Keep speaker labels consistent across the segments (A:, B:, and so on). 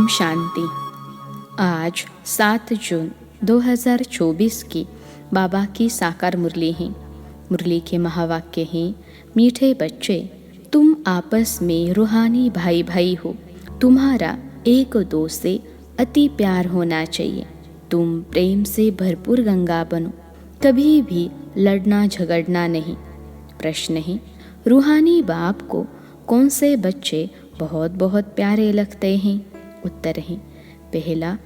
A: शांति। आज 7 जून 2024 की बाबा की साकार मुरली है। मुरली के महावाक्य हैं, मीठे बच्चे, तुम आपस में रूहानी भाई भाई हो। तुम्हारा एक दो से अति प्यार होना चाहिए। तुम प्रेम से भरपूर गंगा बनो, कभी भी लड़ना झगड़ना नहीं। प्रश्न है, रूहानी बाप को कौन से बच्चे बहुत बहुत प्यारे लगते हैं? उत्तर है, पहला,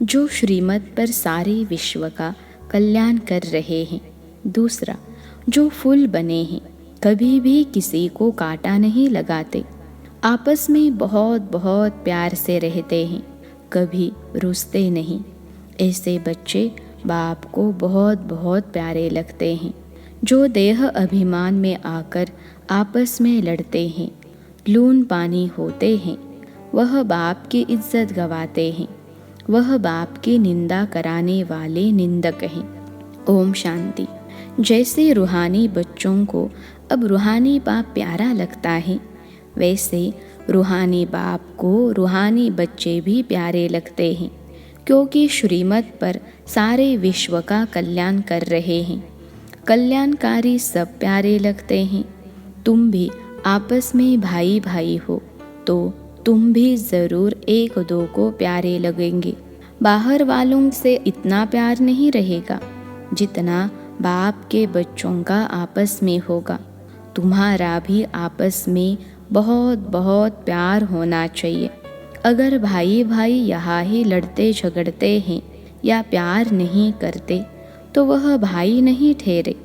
A: जो श्रीमत पर सारे विश्व का कल्याण कर रहे हैं। दूसरा, जो फूल बने हैं, कभी भी किसी को कांटा नहीं लगाते, आपस में बहुत बहुत प्यार से रहते हैं, कभी रूसते नहीं। ऐसे बच्चे बाप को बहुत बहुत प्यारे लगते हैं। जो देह अभिमान में आकर आपस में लड़ते हैं, लून पानी होते हैं, वह बाप की इज्जत गवाते हैं। वह बाप की निंदा कराने वाले निंदक हैं। ओम शांति। जैसे रूहानी बच्चों को अब रूहानी बाप प्यारा लगता है, वैसे रूहानी बाप को रूहानी बच्चे भी प्यारे लगते हैं, क्योंकि श्रीमत पर सारे विश्व का कल्याण कर रहे हैं। कल्याणकारी सब प्यारे लगते हैं। तुम भी आपस में भाई भाई हो, तो तुम भी ज़रूर एक दो को प्यारे लगेंगे। बाहर वालों से इतना प्यार नहीं रहेगा जितना बाप के बच्चों का आपस में होगा। तुम्हारा भी आपस में बहुत बहुत प्यार होना चाहिए। अगर भाई भाई यहाँ ही लड़ते झगड़ते हैं या प्यार नहीं करते, तो वह भाई नहीं ठहरे।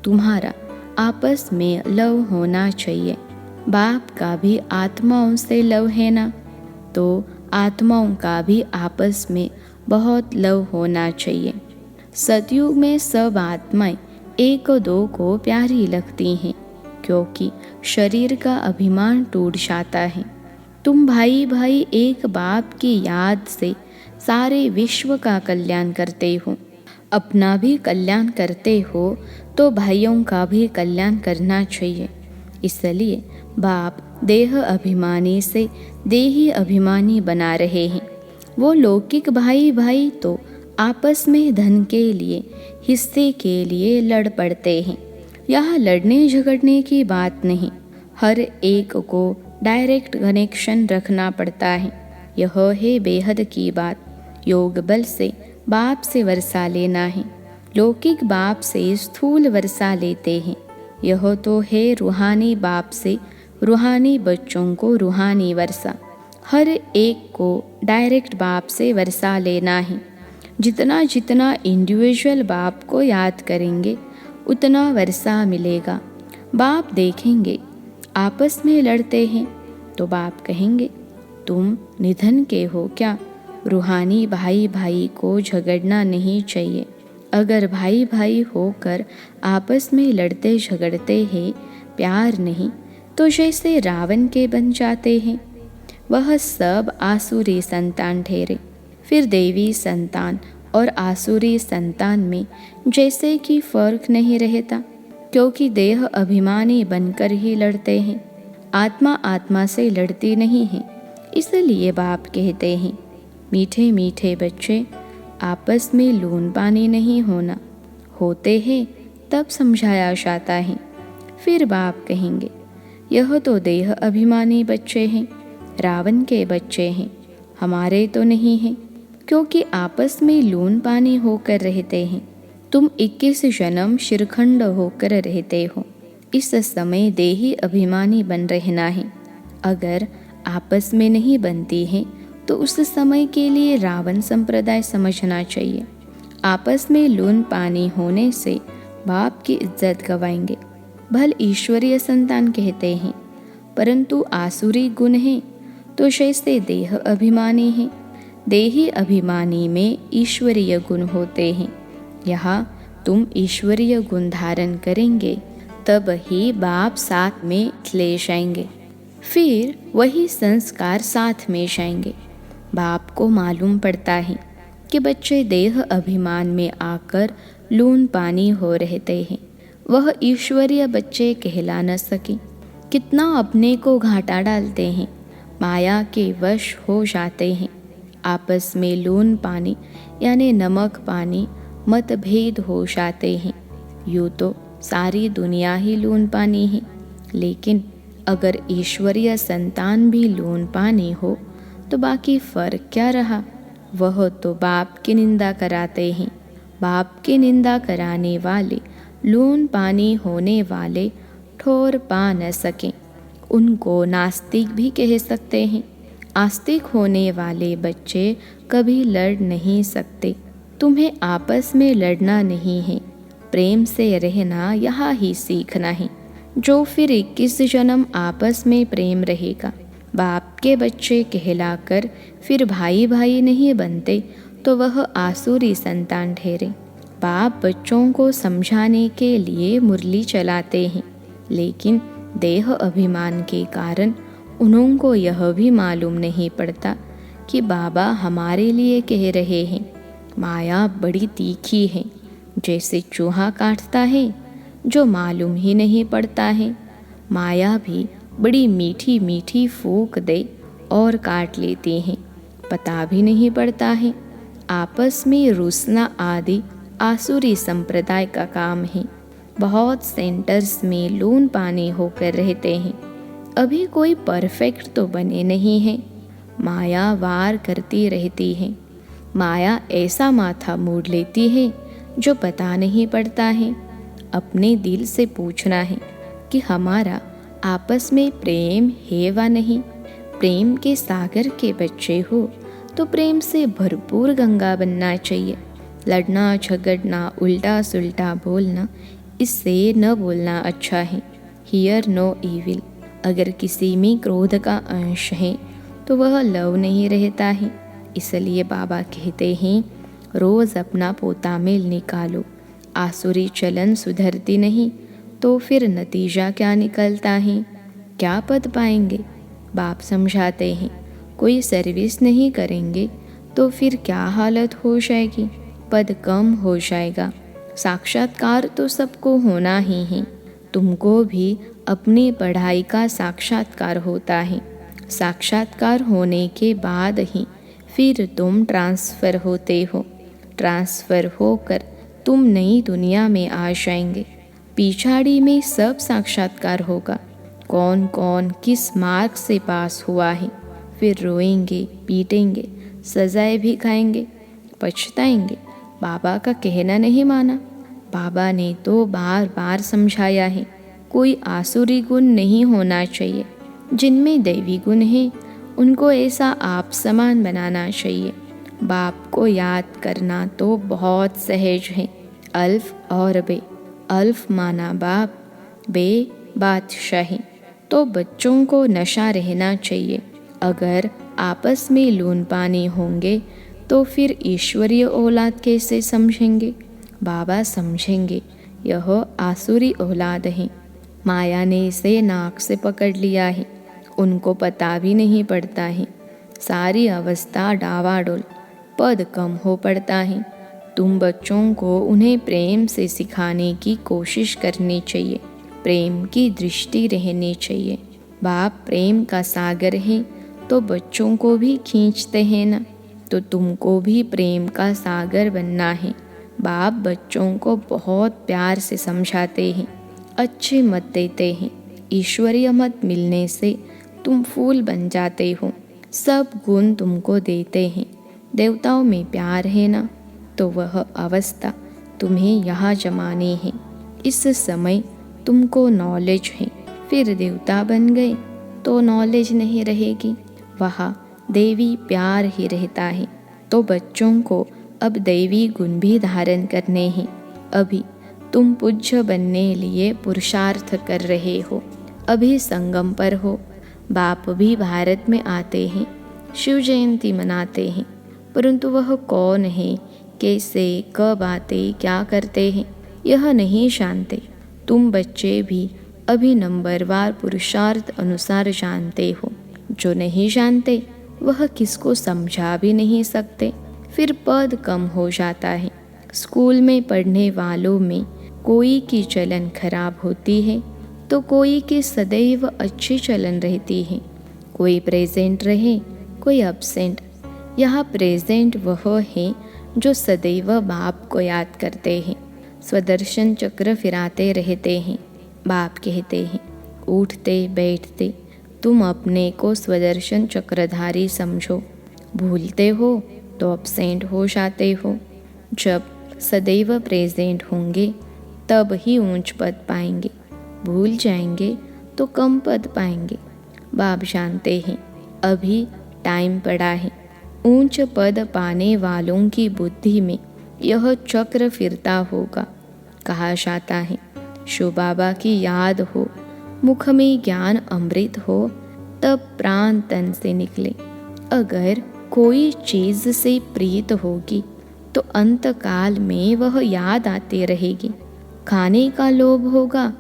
A: तुम्हारा आपस में लव होना चाहिए। बाप का भी आत्माओं से लव है ना, तो आत्माओं का भी आपस में बहुत लव होना चाहिए। सतयुग में सब आत्माएं एक दो को प्यारी लगती हैं, क्योंकि शरीर का अभिमान टूट जाता है। तुम भाई भाई एक बाप की याद से सारे विश्व का कल्याण करते हो। अपना भी कल्याण करते हो तो भाइयों का भी कल्याण करना चाहिए। इसलिए बाप देह अभिमानी से देही अभिमानी बना रहे हैं। वो लौकिक भाई भाई तो आपस में धन के लिए, हिस्से के लिए लड़ पड़ते हैं। यहाँ लड़ने झगड़ने की बात नहीं। हर एक को डायरेक्ट कनेक्शन रखना पड़ता है। यह है बेहद की बात। योग बल से बाप से वर्षा लेना है। लौकिक बाप से स्थूल वर्षा लेते हैं। यह तो है रूहानी बाप से रूहानी बच्चों को रूहानी वर्षा। हर एक को डायरेक्ट बाप से वर्षा लेना है। जितना जितना इंडिविजुअल बाप को याद करेंगे, उतना वर्षा मिलेगा। बाप देखेंगे आपस में लड़ते हैं, तो बाप कहेंगे, तुम निधन के हो क्या? रूहानी भाई भाई को झगड़ना नहीं चाहिए। अगर भाई भाई होकर आपस में लड़ते झगड़ते हैं, प्यार नहीं, तो जैसे रावण के बन जाते हैं। वह सब आसुरी संतान ठहरे। फिर देवी संतान और आसुरी संतान में जैसे कि फर्क नहीं रहता, क्योंकि देह अभिमानी बनकर ही लड़ते हैं। आत्मा आत्मा से लड़ती नहीं है। इसलिए बाप कहते हैं, मीठे मीठे बच्चे, आपस में लून पानी नहीं होना। होते हैं तब समझाया जाता है। फिर बाप कहेंगे, यह तो देह अभिमानी बच्चे हैं, रावण के बच्चे हैं, हमारे तो नहीं हैं, क्योंकि आपस में लून पानी होकर रहते हैं। तुम 21 जन्म शिरखंड होकर रहते हो। इस समय देही अभिमानी बन रहना है। अगर आपस में नहीं बनती है, तो उस समय के लिए रावण संप्रदाय समझना चाहिए। आपस में लून पानी होने से बाप की इज्जत गवाएंगे। भल ईश्वरीय संतान कहते हैं, परंतु आसुरी गुण है, तो जैसे देह अभिमानी है। देही अभिमानी में ईश्वरीय गुण होते हैं। यहाँ तुम ईश्वरीय गुण धारण करेंगे, तब ही बाप साथ में ले जाएंगे। फिर वही संस्कार साथ में जाएंगे। बाप को मालूम पड़ता है कि बच्चे देह अभिमान में आकर लून पानी हो रहते हैं। वह ईश्वरीय बच्चे कहला न सके। कितना अपने को घाटा डालते हैं, माया के वश हो जाते हैं। आपस में लून पानी यानी नमक पानी मतभेद हो जाते हैं। यूँ तो सारी दुनिया ही लून पानी है, लेकिन अगर ईश्वरीय संतान भी लून पानी हो तो बाकी फ़र्क क्या रहा। वह तो बाप की निंदा कराते हैं। बाप की निंदा कराने वाले लून पानी होने वाले ठोर पा न सकें, उनको नास्तिक भी कह सकते हैं। आस्तिक होने वाले बच्चे कभी लड़ नहीं सकते। तुम्हें आपस में लड़ना नहीं है, प्रेम से रहना यहाँ ही सीखना है। जो फिर 21 जन्म आपस में प्रेम रहेगा। बाप के बच्चे कहलाकर फिर भाई भाई नहीं बनते तो वह आसुरी संतान ठहरे। बाप बच्चों को समझाने के लिए मुरली चलाते हैं, लेकिन देह अभिमान के कारण उनको यह भी मालूम नहीं पड़ता कि बाबा हमारे लिए कह रहे हैं। माया बड़ी तीखी है, जैसे चूहा काटता है, जो मालूम ही नहीं पड़ता है। माया भी बड़ी मीठी मीठी फूंक दे और काट लेती हैं, पता भी नहीं पड़ता है। आपस में रूसना आदि आसुरी संप्रदाय का काम है। बहुत सेंटर्स में लून पानी होकर रहते हैं। अभी कोई परफेक्ट तो बने नहीं है। माया वार करती रहती है। माया ऐसा माथा मोड़ लेती है जो पता नहीं पड़ता है। अपने दिल से पूछना है कि हमारा आपस में प्रेम है वा नहीं। प्रेम के सागर के बच्चे हो तो प्रेम से भरपूर गंगा बनना चाहिए। लड़ना झगड़ना उल्टा सुल्टा बोलना, इससे न बोलना अच्छा है। Hear no evil. अगर किसी में क्रोध का अंश है तो वह लव नहीं रहता है। इसलिए बाबा कहते हैं, रोज़ अपना पोता मेल निकालो। आसुरी चलन सुधरती नहीं तो फिर नतीजा क्या निकलता है, क्या पद पाएंगे। बाप समझाते हैं, कोई सर्विस नहीं करेंगे तो फिर क्या हालत हो जाएगी, पद कम हो जाएगा। साक्षात्कार तो सबको होना ही है। तुमको भी अपनी पढ़ाई का साक्षात्कार होता है। साक्षात्कार होने के बाद ही फिर तुम ट्रांसफ़र होते हो। ट्रांसफ़र होकर तुम नई दुनिया में आ जाएंगे। पिछाड़ी में सब साक्षात्कार होगा, कौन कौन किस मार्ग से पास हुआ है। फिर रोएंगे, पीटेंगे, सजाएं भी खाएंगे, पछताएंगे। बाबा का कहना नहीं माना। बाबा ने तो बार बार समझाया है, कोई आसुरी गुण नहीं होना चाहिए। जिनमें दैवी गुण है उनको ऐसा आप समान बनाना चाहिए। बाप को याद करना तो बहुत सहज है। अल्फ और बे, अल्फ माना बाप, बे बादशाही। तो बच्चों को नशा रहना चाहिए। अगर आपस में लून पानी होंगे तो फिर ईश्वरीय औलाद कैसे समझेंगे। बाबा समझेंगे यह आसुरी औलाद है। माया ने इसे नाक से पकड़ लिया है, उनको पता भी नहीं पड़ता है। सारी अवस्था डावाडोल, पद कम हो पड़ता है। तुम बच्चों को उन्हें प्रेम से सिखाने की कोशिश करनी चाहिए। प्रेम की दृष्टि रहनी चाहिए। बाप प्रेम का सागर है तो बच्चों को भी खींचते हैं ना, तो तुमको भी प्रेम का सागर बनना है। बाप बच्चों को बहुत प्यार से समझाते हैं, अच्छे मत देते हैं। ईश्वरीय मत मिलने से तुम फूल बन जाते हो। सब गुण तुमको देते हैं। देवताओं में प्यार है ना, तो वह अवस्था तुम्हें यहाँ जमानी है। इस समय तुमको नॉलेज है, फिर देवता बन गए तो नॉलेज नहीं रहेगी। वहाँ देवी प्यार ही रहता है। तो बच्चों को अब दैवी गुण भी धारण करने हैं। अभी तुम पूज्य बनने लिए पुरुषार्थ कर रहे हो। अभी संगम पर हो। बाप भी भारत में आते हैं, शिव जयंती मनाते हैं, परंतु वह कौन है, कैसे, कब आते, क्या करते हैं, यह नहीं जानते। तुम बच्चे भी अभी नंबरवार पुरुषार्थ अनुसार जानते हो। जो नहीं जानते वह किसको समझा भी नहीं सकते। फिर पद कम हो जाता है। स्कूल में पढ़ने वालों में कोई की चलन खराब होती है तो कोई की सदैव अच्छी चलन रहती है। कोई प्रेजेंट रहे, कोई अब्सेंट। यह प्रेजेंट वह है जो सदैव बाप को याद करते हैं। स्वदर्शन चक्र फिराते रहते हैं। बाप कहते हैं, उठते बैठते तुम अपने को स्वदर्शन चक्रधारी समझो। भूलते हो तो अपसेंट हो जाते हो। जब सदैव प्रेजेंट होंगे तब ही ऊंच पद पाएंगे। भूल जाएंगे तो कम पद पाएंगे। बाप जानते हैं अभी टाइम पड़ा है। ऊंच पद पाने वालों की बुद्धि में यह चक्र फिरता होगा। कहा जाता है शिव बाबा की याद हो, मुख में ज्ञान अमृत हो, तब प्राण तन से निकले। अगर कोई चीज से प्रीत होगी तो अंत काल में वह याद आती रहेगी। खाने का लोभ होगा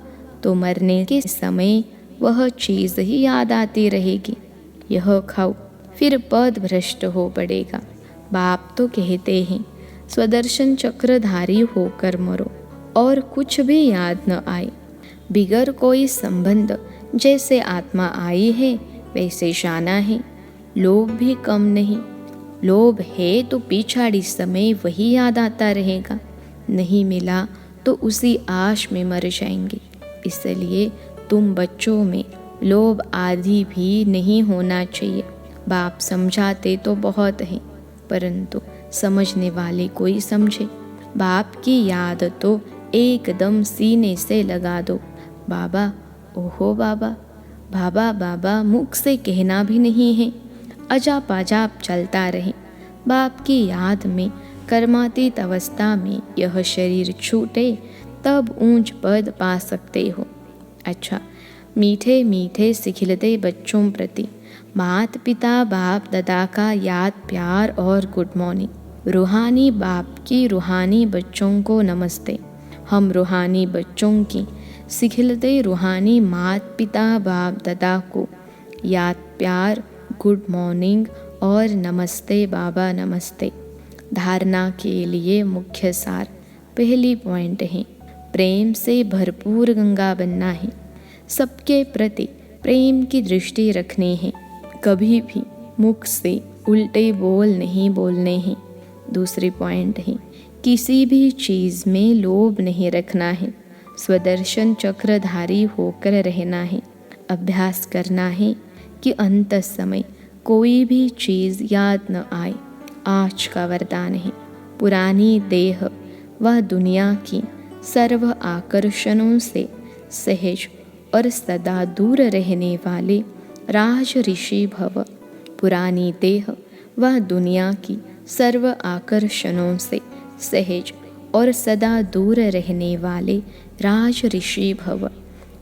A: तो मरने के समय वह चीज ही याद आती रहेगी। यह खाओ फिर पद भ्रष्ट हो पड़ेगा। बाप तो कहते हैं स्वदर्शन चक्रधारी होकर मरो और कुछ भी याद न आए। बिगर कोई संबंध जैसे आत्मा आई है वैसे जाना है। लोभ भी कम नहीं। लोभ है तो पिछाड़ी समय वही याद आता रहेगा। नहीं मिला तो उसी आश में मर जाएंगे। इसलिए तुम बच्चों में लोभ आदि भी नहीं होना चाहिए। बाप समझाते तो बहुत हैं, परंतु समझने वाले कोई समझे। बाप की याद तो एकदम सीने से लगा दो। बाबा, ओहो बाबा, बाबा बाबा मुख से कहना भी नहीं है। अजाप अजाप चलता रहे। बाप की याद में कर्मातीत अवस्था में यह शरीर छूटे तब ऊंच पद पा सकते हो। अच्छा, मीठे मीठे सिखिलते बच्चों प्रति माता पिता बाप दादा का याद प्यार और गुड मॉर्निंग। रूहानी बाप की रूहानी बच्चों को नमस्ते। हम रूहानी बच्चों की सिखिलते रूहानी माता पिता बाप दादा को याद प्यार गुड मॉर्निंग और नमस्ते बाबा नमस्ते। धारणा के लिए मुख्य सार पहली पॉइंट है, प्रेम से भरपूर गंगा बनना है। सबके प्रति प्रेम की दृष्टि रखनी है। कभी भी मुख से उल्टे बोल नहीं बोलने हैं। दूसरी पॉइंट है, किसी भी चीज़ में लोभ नहीं रखना है। स्वदर्शन चक्रधारी होकर रहना है। अभ्यास करना है कि अंत समय कोई भी चीज़ याद न आए। आज का वरदान है, पुरानी देह व दुनिया की सर्व आकर्षणों से सहज और सदा दूर रहने वाले राज ऋषि भव। पुरानी देह व दुनिया की सर्व आकर्षणों से सहज और सदा दूर रहने वाले राज ऋषि भव।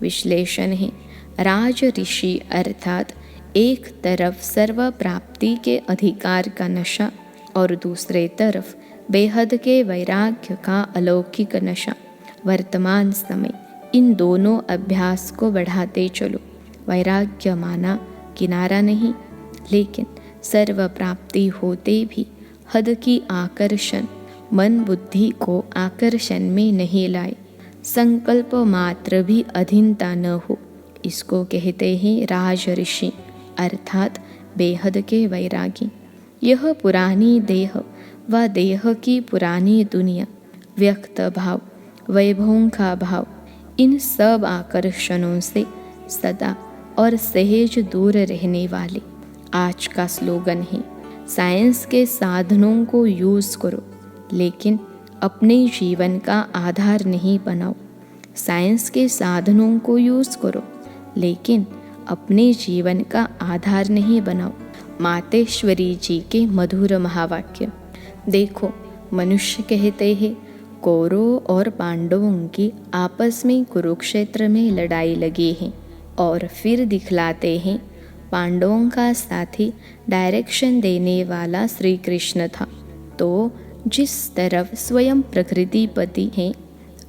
A: विश्लेषण है, राज ऋषि अर्थात एक तरफ सर्व प्राप्ति के अधिकार का नशा और दूसरे तरफ बेहद के वैराग्य का अलौकिक नशा। वर्तमान समय इन दोनों अभ्यास को बढ़ाते चलो। वैराग्य माना किनारा नहीं, लेकिन सर्व प्राप्ति होते भी हद की आकर्षण मन बुद्धि को आकर्षण में नहीं लाए। संकल्प मात्र भी अधीनता न हो, इसको कहते हैं राज ऋषि अर्थात बेहद के वैरागी। यह पुरानी देह व देह की पुरानी दुनिया, व्यक्त भाव, वैभवों का भाव, इन सब आकर्षणों से सदा और सहज दूर रहने वाले। आज का स्लोगन है, साइंस के साधनों को यूज़ करो लेकिन अपने जीवन का आधार नहीं बनाओ। साइंस के साधनों को यूज़ करो लेकिन अपने जीवन का आधार नहीं बनाओ। मातेश्वरी जी के मधुर महावाक्य। देखो, मनुष्य कहते हैं कौरवों और पांडवों की आपस में कुरुक्षेत्र में लड़ाई लगी है और फिर दिखलाते हैं पांडवों का साथी डायरेक्शन देने वाला श्री कृष्ण था। तो जिस तरफ स्वयं प्रकृतिपति है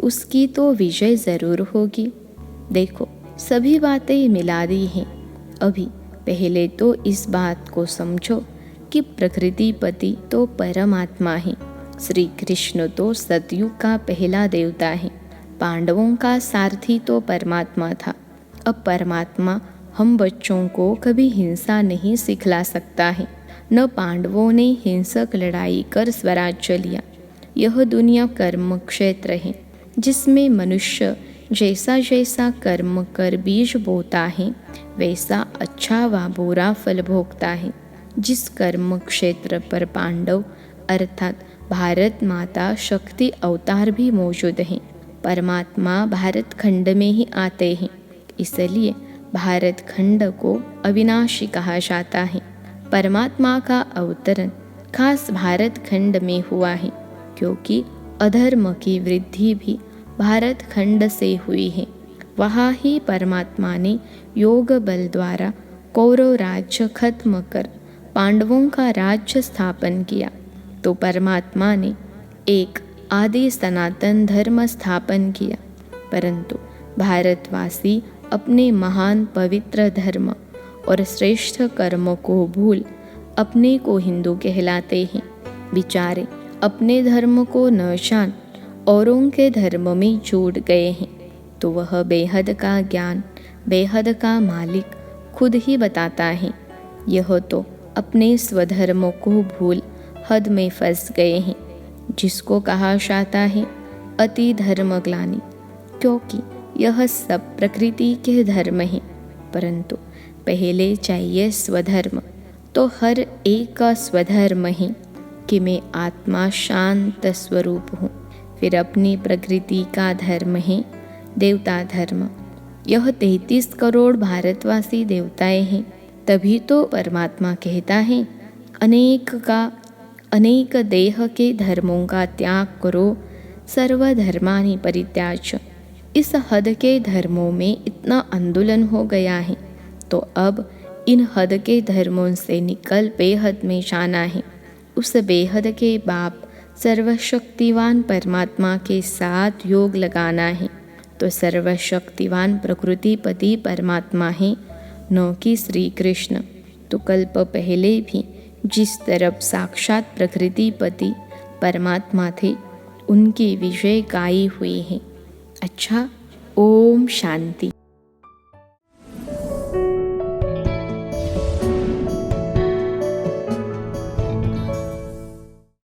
A: उसकी तो विजय ज़रूर होगी। देखो, सभी बातें मिला दी हैं। अभी पहले तो इस बात को समझो कि प्रकृतिपति तो परमात्मा है। श्री कृष्ण तो सतयुग का पहला देवता है। पांडवों का सारथी तो परमात्मा था। अब परमात्मा हम बच्चों को कभी हिंसा नहीं सिखला सकता है। न पांडवों ने हिंसक लड़ाई कर स्वराज्य लिया। यह दुनिया कर्म क्षेत्र है, जिसमें मनुष्य जैसा जैसा कर्म कर बीज बोता है, वैसा अच्छा व बुरा फल भोगता है। जिस कर्म क्षेत्र पर पांडव अर्थात भारत माता शक्ति अवतार भी मौजूद हैं, परमात्मा भारत खंड में ही आते हैं, इसलिए भारत खंड को अविनाशी कहा जाता है। परमात्मा का अवतरण खास भारत खंड में हुआ है, क्योंकि अधर्म की वृद्धि भी भारत खंड से हुई है। वहाँ ही परमात्मा ने योग बल द्वारा कौरव राज्य खत्म कर पांडवों का राज्य स्थापन किया, तो परमात्मा ने एक आदि सनातन धर्म स्थापन किया। परंतु भारतवासी अपने महान पवित्र धर्म और श्रेष्ठ कर्म को भूल अपने को हिंदू कहलाते हैं। बेचारे अपने धर्म को न जान औरों के धर्म में जुड़ गए हैं, तो वह बेहद का ज्ञान, बेहद का मालिक खुद ही बताता है। यह तो अपने स्वधर्म को भूल हद में फंस गए हैं, जिसको कहा जाता है अति धर्मग्लानि, क्योंकि यह सब प्रकृति के धर्म हैं। परंतु पहले चाहिए स्वधर्म, तो हर एक का स्वधर्म है कि मैं आत्मा शांत स्वरूप हूँ। फिर अपनी प्रकृति का धर्म है देवता धर्म। यह 33 करोड़ भारतवासी देवताएं हैं, तभी तो परमात्मा कहता है अनेक देह के धर्मों का त्याग करो, सर्वधर्मानि परित्याज्य। इस हद के धर्मों में इतना आंदोलन हो गया है, तो अब इन हद के धर्मों से निकल बेहद में जाना है। उस बेहद के बाप सर्वशक्तिवान परमात्मा के साथ योग लगाना है, तो सर्वशक्तिवान प्रकृतिपति परमात्मा है, न कि श्री कृष्ण। तो कल्प पहले भी जिस तरफ साक्षात प्रकृतिपति परमात्मा थे, उनकी विजय गाई हुई है। अच्छा, ओम शांति।